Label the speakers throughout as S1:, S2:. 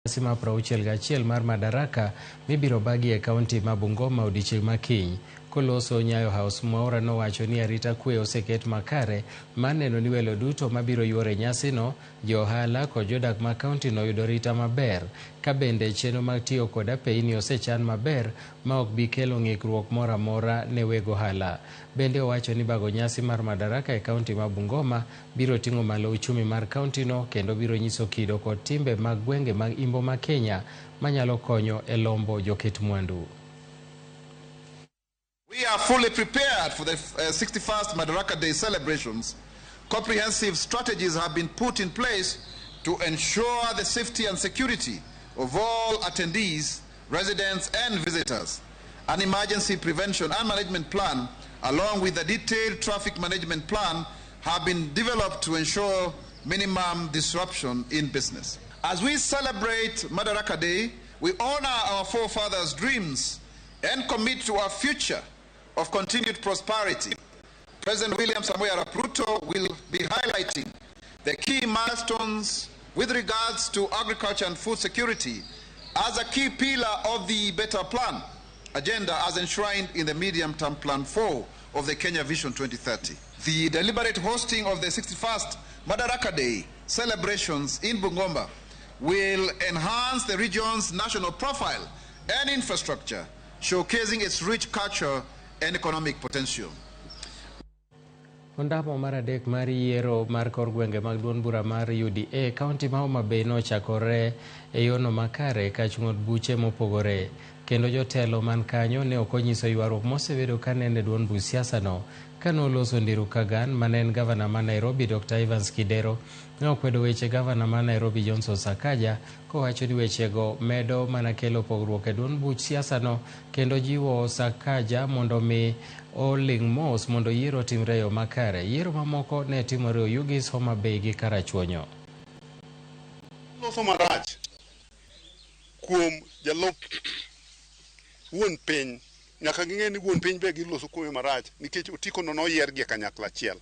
S1: Sima Prauchiel Gachiel mar Madaraka mibiro bagi e kaunti ma Bungoma odiechieng' makiny. Koloso Nyayo House, Mwaura nowacho ni arita kwe oseket makare mar neno ni welo duto mabiro yuore nyasino, johala kod jodak ma kaunti no yudo rita maber, ka bende chenro mag tiyo kod apeyni osechan maber ma ok bi kelo ng'ikruok moro amora ne weg ohala. Bende owacho ni bago nyasi mar Madaraka e kaunti ma Bungoma biro ting'o malo uchumi mar kaunti no kendo biro nyiso kido kod timbe mag gwenge mag Imbo ma Kenya manyalo konyo e lombo joket mwandu.
S2: We are fully prepared for the 61st Madaraka Day celebrations. Comprehensive strategies have been put in place to ensure the safety and security of all attendees, residents and visitors. An emergency prevention and management plan, along with a detailed traffic management plan, have been developed to ensure minimum disruption in business. As we celebrate Madaraka Day, we honor our forefathers' dreams and commit to our future of continued prosperity. President William Samoei Arap Ruto will be highlighting the key milestones with regards to agriculture and food security as a key pillar of the Better Plan agenda as enshrined in the Medium-Term Plan 4 of the Kenya Vision 2030. The deliberate hosting of the 61st Madaraka Day celebrations in Bungoma will enhance the region's national profile and infrastructure, showcasing its rich culture and economic potential.
S1: Ondamo mar adek mar yiero mar kor gwenge mag duond bura mar UDA kaunti ma Homa Bay nochakore e yono makare ka chung'od buche mopogore, kendo jotelo man kanyo ne ok onyiso ywaruok mosebedo ka nene duond buch siasa no. Kanoloso Ndiru Kagan, manen gavana ma Nairobi Dr. Evans Kidero, ne okwedo weche gavana ma Nairobi Johnson Sakaja, kowacho ni wechego medo mana kelo pogruok e duond buch siasa no, kendo jiwo Sakaja mondo mi oling' mos mondo yiero timre yo makare. Yiero mamoko ne timore Oyugis, Homa Bay gi Karachuonyo.
S3: Loso marach kuom jalup wuon piny, nyaka ging'e ni wuon piny be giloso kuome marach nikech otiko no noyier gi kanyakla achiel.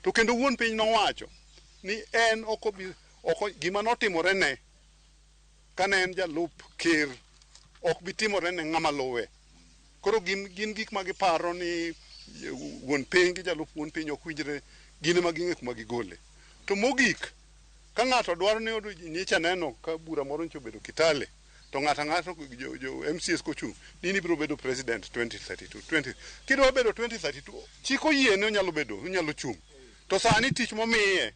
S3: To kendo wuon piny nowacho ni en oko gima notimore ne kane en jalup ker ok bi timore ne ng'ama luwe. Koro gin gik ma giparo ni wuon piny gi jalup wuon piny ok winjre, gin ema ging'e kuma gigole. To mogik, ka ng'ato dwaro ni nyicha neno ka bura moro ncho bedo Kitale, to ng'ato jo MCS kochung' ni biro bedo president 2032. Kidwa bedo 2032, chiko yiene onyalo chung'. To sani tich momiye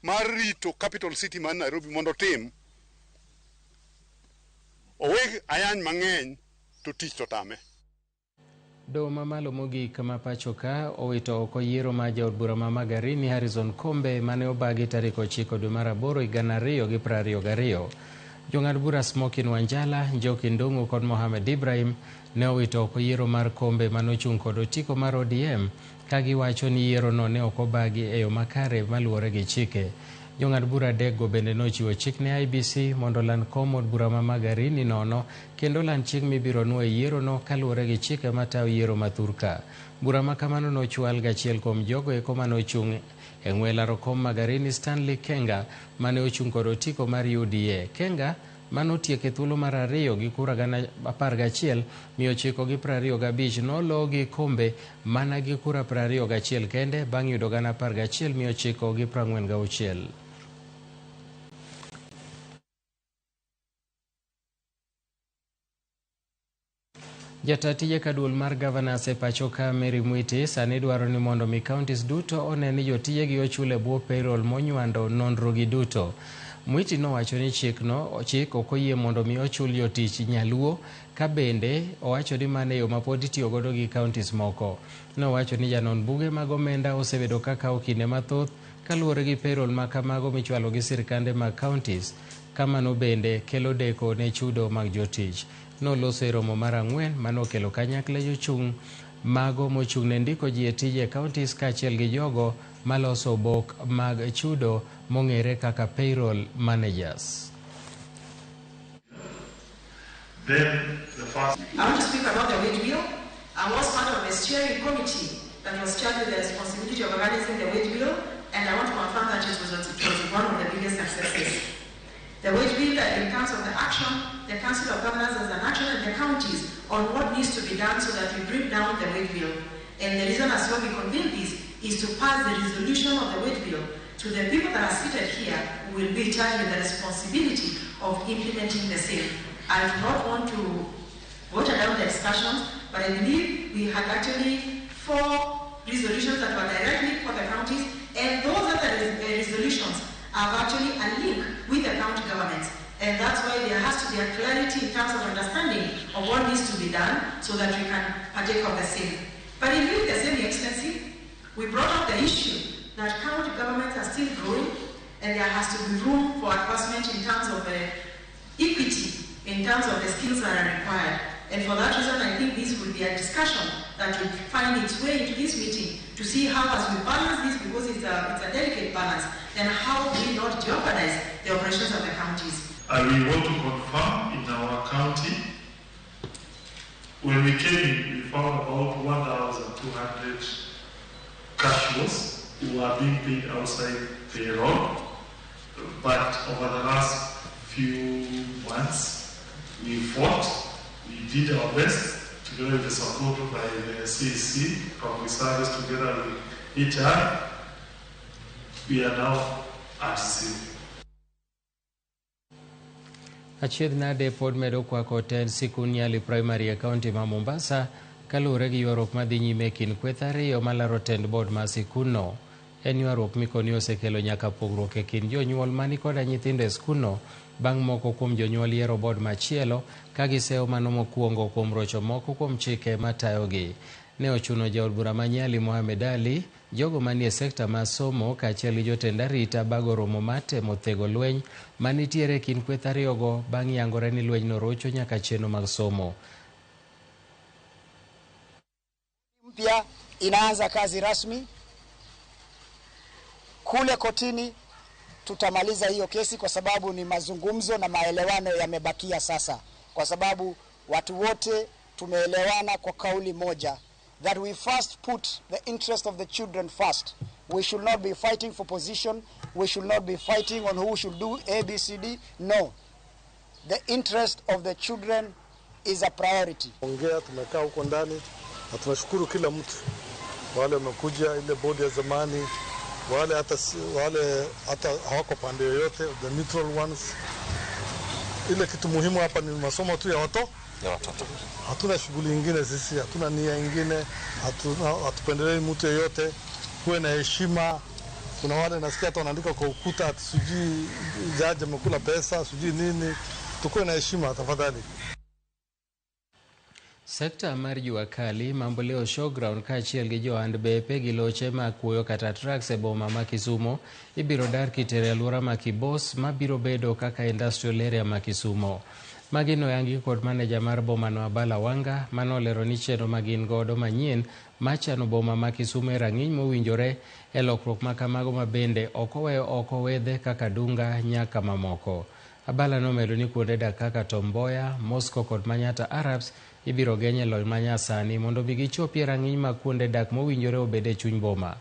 S3: mar rito capital city man Nairobi mondo tim, oweg ayany mang'eny to tich to tame.
S1: Doho mamalo mogik ma pacho ka owito oko yiero ma jaod bura ma Magarini Harrison Kombe mane obagi tarik 9 dwe mar 8 2022. Jong'ad bura Smokin Wanjala, Njoki Ndung'u kod Mohamed Ibrahim ne owito oko yiero mar Kombe manochung' kod otiko mar ODM, ka giwacho ni yiero no ne ok obagi e yo makare maluwore gi chike. Jong'ad bura Dego bende nochiwo chik ne IBC mondo land kom od bura ma Magarini nono kendo land chik mibiro nuo e yiero no kaluwore gi chike matayo yiero mathurka. Bura ma kamano nochwal gachiel kuom jogo eko manochung' e ng'we laro kom Magarini, Stanley Kenga mane ochung' kod otiko mar UDA. Kenga manotieko e thuolo mar 2 gi kura 11,925 noloo gi Kombe mana gi kura 21 kende bang' yudo 11,946. Jata tije kaduol mar governors e pacho ka Mary Mwiti sani dwaro ni mondo mi counties duto one ni jotije gi ochule bwo payroll monywando nonro gi duto. Mwiti nowacho ni chik ok oyie mondo mi ochul jotich nyaluo, ka bende owacho ni mane yo mapod itiyo godo gi counties moko. Nowacho ni janon buge mag omenda osebedo ka kawo kinde mathoth kaluwore gi payroll ma kamago michwalo gi sirkande mag counties, kamano bende kelo deko ne chudo mag jotich. Noloso e romo mar 4 manokelo kanyakla jochung' mago mochung' ne ndiko ji e tije counties kaachiel gi jogo maloso obok mag chudo mong'ere kaka payroll managers.
S4: Then the first...
S5: I want to speak about the wage bill. I was part of a steering committee that was charged with the responsibility of organizing the wage bill, and I want to confirm that it was one of the biggest successes. The wage bill in terms of the action, the Council of Governors as an action and the counties on what needs to be done so that we bring down the wage bill. And the reason as well we convene this is to pass the resolution of the wage bill to the people that are seated here who will be charged with the responsibility of implementing the same. I do not want to water down the discussions, but I believe we had actually 4 resolutions that were directly for the counties, and those other resolutions have actually a link with the county governments. And that's why there has to be a clarity in terms of understanding of what needs to be done so that we can partake of the same. But in doing the same, Your Excellency, we brought up the issue that county governments are still growing and there has to be room for advancement in terms of equity, in terms of the skills that are required. And for that reason, I think this will be a discussion that will find its way into this meeting to see how, as we balance this, because it's a delicate balance, then how do we not jeopardize the operations of the counties.
S4: We want to confirm in our county, when we came in, we found about 1,200 casuals who are being paid outside payroll. But over the last few months, we fought, we did our best, together with the support by the CAC, Public Service, together with HR. We are now at zero.
S1: Achiedh nade pod medo kwako ten sikul Nyali Primary e kaunti ma Mombasa kaluwore gi ywaruok madhi nyime kind kweth ariyo malaro tend board ma sikulno. En ywaruok mikoni osekelo nyaka pogruok e kind jonyuol mani koda nyithindo e sikulno bang' moko kuom jonyuol yiero board machielo ka giseyo mano mokwongo kuom rocho moko kuom chike matayogi. Ne ochuno jaod bura ma Nyali Mohamed Ali, jogo manie sekta ma somo kaachiel gi jotend arita bago romo matemo thego lweny manitiere kind kweth ariyogo bang' yangore ni lwenyno rocho nyaka chenro mag somo.
S6: Mpya inaanza kazi rasmi kule kotini. Tutamaliza hiyo kesi kwa sababu ni mazungumzo na maelewano yamebakia sasa, kwa sababu watu wote tumeelewana kwa kauli moja that we first put the interest of the children first. We should not be fighting for position. We should not be fighting on who should do A, B, C, D. No. The interest of the children is a priority.
S7: Ongea, tumekaa huko ndani na tunashukuru kila mtu. Wale wamekuja ile bodi ya zamani, wale hata hawako pande yoyote, the neutral ones. Ile kitu muhimu hapa ni masomo tu ya watoto. Hatuna shughuli nyingine sisi, hatuna nia nyingine, hatupendelei mtu yeyote, kuwe na heshima. Kuna wale nasikia hata wanaandika kwa ukuta ati sijui jaji amekula pesa, sijui nini. Tukuwe na heshima tafadhali.
S1: Sekta mar jua kali mambo leo showground kaachiel gi johand bepe gi loche ma kuoyo kata trucks e boma ma Kisumo ibiro dar kitere alwora ma Kibos mabiro bedo kaka industrial area ma Kisumo. Magino yangi kod maneja mar boma no Abala Wanga manolero ni chenro magin godo manyien machano boma ma Kisumo e rang'iny mowinjore e lokruok ma kamago ma bende oko wedhe kaka Dunga nyaka mamoko. Abala nomedo ni kuonde dak kaka Tomboya, Moscow kod Manyata Arabs ibiro genye lony manyasani mondo bi gichopie rang'iny ma kuonde dak mowinjore obede chuny boma.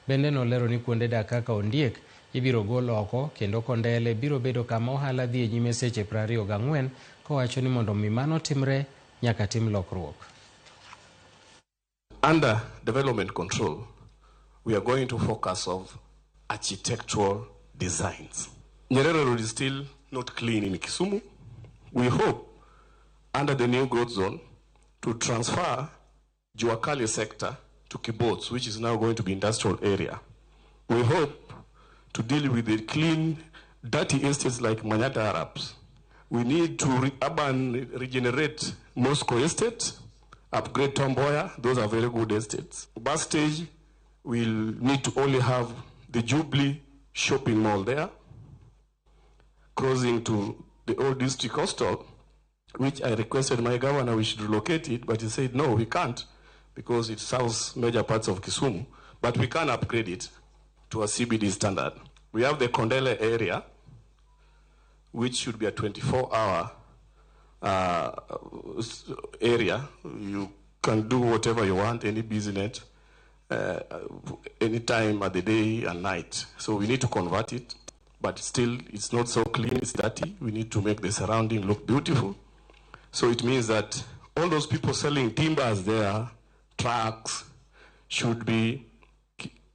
S1: Bende nolero ni kuonde dak kaka Ondiek ibiro gol oko kendo Kondele biro bedo kama ohala dhi e nyime seche 24 kowacho ni mondo mi mano timre nyaka tim lokruok.
S8: Under development control, we are going to focus on architectural designs. Nyerere Road is still not clean in Kisumu. We hope under the new growth zone to transfer Juakali sector to Kibots, which is now going to be industrial area. We hope to deal with the clean, dirty estates like Manyata Arabs. We need to urban regenerate Moscow estate, upgrade Tomboya, those are very good estates. Bus stage, we'll need to only have the Jubilee shopping mall there, crossing to the old district hostel, which I requested my governor we should relocate it, but he said, no, we can't, because it serves major parts of Kisumu, but we can upgrade it to a CBD standard. We have the Kondele area, which should be a 24-hour area. You can do whatever you want, any business, any time of the day and night. So we need to convert it. but still it's not so clean, it's dirty. We need to make the surrounding look beautiful. So it means that all those people selling timbers there, trucks, should be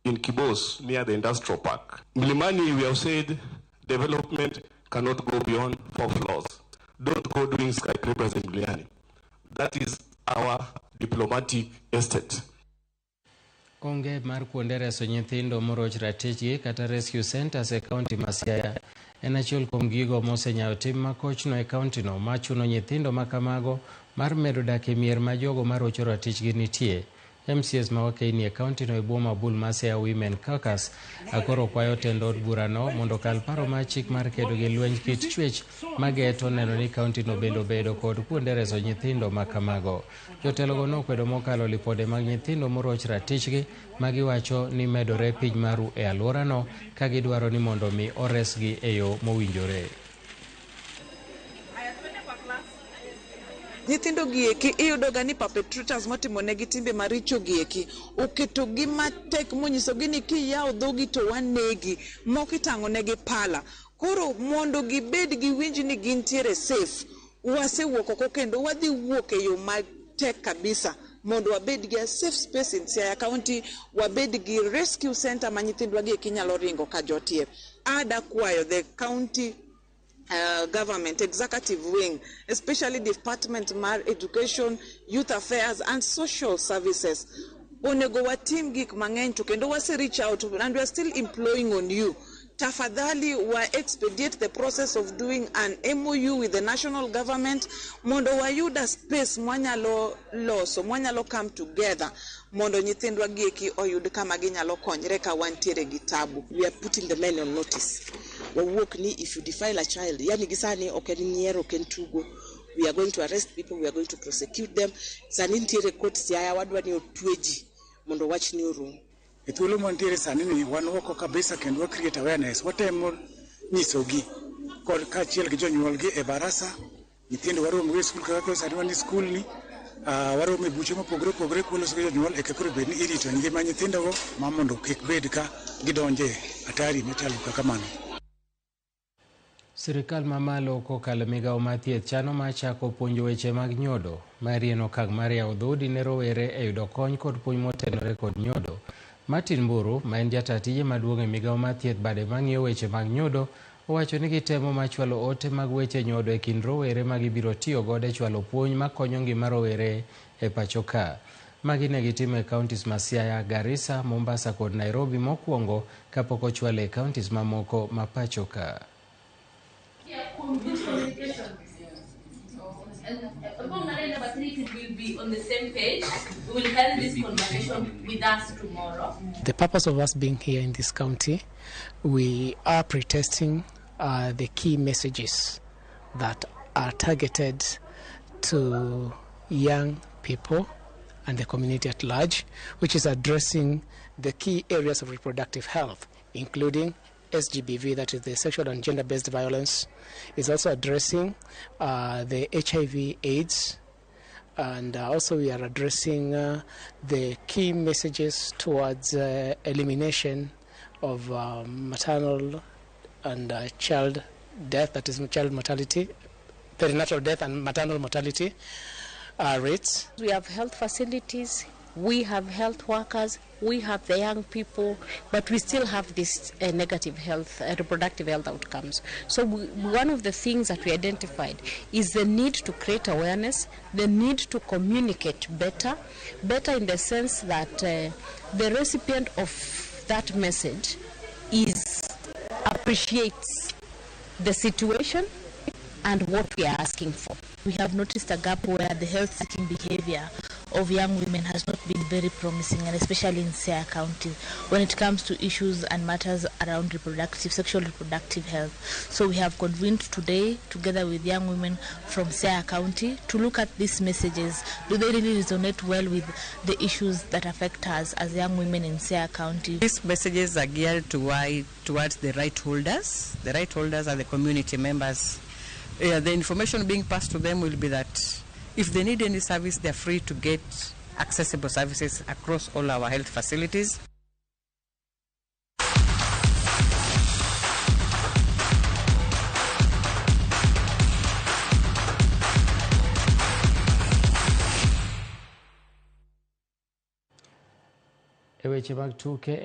S8: in Kibos near the industrial park. Milimani, we have said development cannot go beyond 4 floors. Don't go doing skyscrapers in Milimani. That is our diplomatic estate.
S1: Onge mar kuonde reso nyithindo moroch ratichgi kata rescue centers e kaunti ma Siaya en achiel kuom gigo mosenyayo tim makochno e kauntino machuno nyithindo makamago mar medo dak e mier ma jogo marocho ratichgi nitie. MCS ma wakeini e kauntino e bwo mabul ma Siaya Women Caucus akoro kwayo tend od burano mondo kal paro mar chik mar kedo gi lweny kit chwech mageto neno ni kauntino bende obedo kod kuonde reso nyithindo makamago. Jotelogo nokwedo mokalo lipode mag nyithindo moroch ratichgi ma giwacho ni medore piny maru e alworano ka gidwaro ni mondo mi oresgi e yo mowinjore.
S9: Nyithindo gieki iyudoga ni perpetrators motimo negi timbe maricho gieki oketo gi matek monyiso gi ni kiyawo dhogi to wanegi mokitang'o negi pala. Koro mondo gibed gi winj ni gintiere safe, wasewuok oko kendo wadhi wuok e yo matek kabisa mondo wabed gi a safe space in Siaya County, wabed gi rescue center ma nyithindwa gieki nyalo ringo ka jotie. Ada kwayo the county government executive wing, especially Department of Education, Youth Affairs and Social Services, onego watim gik mang'eny to kendo wase reach out and we are still employing on you. Tafadhali wa expedite the process of doing an MOU with the national government mondo wayuda space mwanyalo loso, mwanyalo come together mondo nyithindwa gieki oyud kama ginyalo konyre ka wantiere gi tabu.
S10: We are putting the men on notice. Wawuok ni if you defile a child, yani gisani oken nyiero oken tugo, we are going to arrest people, we are going to prosecute them. Sani ntiere court Siaya wadwa ni otweji mondo wach ni orum.
S11: E thuolo mantiere sani ni wan oko kabisa kendo wa create awareness, watemo nyisogi kod kaachiel gi jonyuolgi e barasa. Nyithindo waromo e skul kaka sani wan skul ni waromo e buche mopogore opogore kuloso gi jonyuol e kekore bed ni irito ngima nyithindogo ma mondo kik bed ka gidonje atari machalo kaka mano.
S1: Sirikal mamalo kokalo migawo mar thieth chano mar chako puonjo weche mag nyodo marien okang' mar yawo dhoudi ne rowere e yudo kony kod puonj motenore kod nyodo. Martin Mburu, ma en jata tije maduong' e migawo mar thieth bade mang'iyo weche mag nyodo, owacho ni gitemo machwalo ote mag weche nyodo e kind rowere ma gibiro tiyo godo e chwalo puonj makonyo ngima rowere e pacho ka. Magi ne gitimo e kauntis ma Siaya, Garissa, Mombasa kod Nairobi mokwongo kapok ochwale e kauntis mamoko ma pacho ka.
S12: Will be on the same page. We will carry this conversation with us tomorrow.
S13: The purpose of us being here in this county, we are pretesting the key messages that are targeted to young people and the community at large, which is addressing the key areas of reproductive health, including SGBV, that is the sexual and gender-based violence, is also addressing the HIV/AIDS, and also we are addressing the key messages towards elimination of maternal and child death, that is child mortality, perinatal death and maternal mortality rates.
S14: We have health facilities, we have health workers, we have the young people, but we still have this negative health, reproductive health outcomes. So one of the things that we identified is the need to create awareness, the need to communicate better in the sense that the recipient of that message appreciates the situation and what we are asking for.
S15: We have noticed a gap where the health-seeking behavior of young women has not been very promising, and especially in Siaya County when it comes to issues and matters around sexual reproductive health. So we have convened today together with young women from Siaya County to look at these messages. Do they really resonate well with the issues that affect us as young women in Siaya County?
S16: These messages are geared towards the right holders. The right holders are the community members. The information being passed to them will be that if they need any service, they're free to get accessible services across all our health facilities.
S1: E weche mag tuke